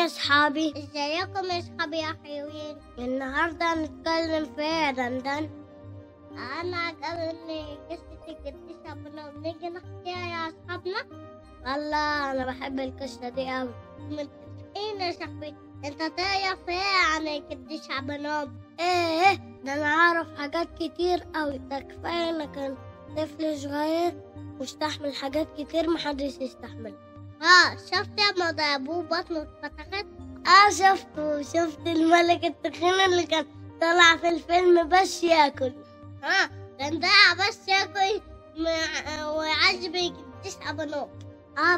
صحابي؟ ازيكم يا صحابي يا حلوين؟ النهاردة هنتكلم في ايه يا دندن؟ انا عجبني قصة القديس أبونا ونيجي نحكيها يا اصحابنا. والله انا بحب القصة دي اوي. متفقين يا صاحبي؟ انت تعرف ايه عن القديس أبونا؟ ايه ده انا اعرف حاجات كتير اوي. ده كفاية انا كان طفل صغير واستحمل حاجات كتير محدش يستحملها. شفت لما ضربوه بطنه اتفتحت؟ شفت الملك التخين اللي كان طلع في الفيلم بس ياكل. كان ده بس ياكل ويعذب القديس أبونا.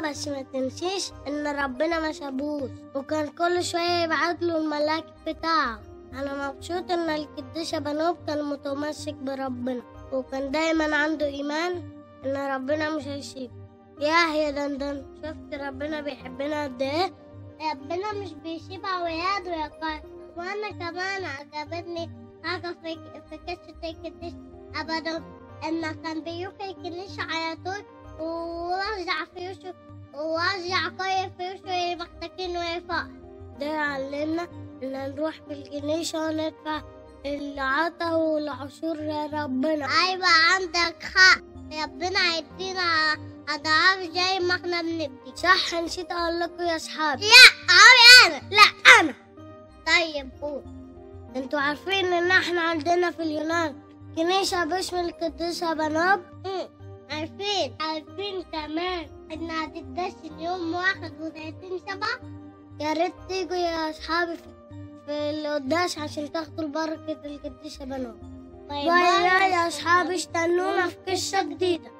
بس ما تنسيش ان ربنا ما سابوش، وكان كل شوية يبعت له الملاك بتاعه. انا مبسوط ان القديس أبانوب كان متمسك بربنا، وكان دايما عنده ايمان ان ربنا مش هيسيبه. يا دندن، شفت ربنا بيحبنا قد ايه؟ ربنا مش بيسيب اولاده يا قائد. وانا كمان عجبتني حاجة في قصة القديس أبانوب، إنه كان بيروح الكنيسة على طول ووزع فلوسه ووزع كل فلوسه للمحتاجين والفقراء. ده يعلمنا إن نروح بالكنيسة وندفع العطا والعشور لربنا. أيوة عندك حق، ربنا هيدينا أضعاف زي ما احنا بندي. صح، نسيت أقول لكم يا أصحابي. لا أنا لا أنا. طيب قول. انتوا عارفين إن احنا عندنا في اليونان كنيسة باسم القديس أبانوب؟ عارفين كمان إنها هتتدشن يوم 31/7. يا ريت تيجوا يا أصحابي في القداس عشان تاخدوا بركة القديس أبانوب. باي باي يا أصحابي، استنونا في قصة جديدة.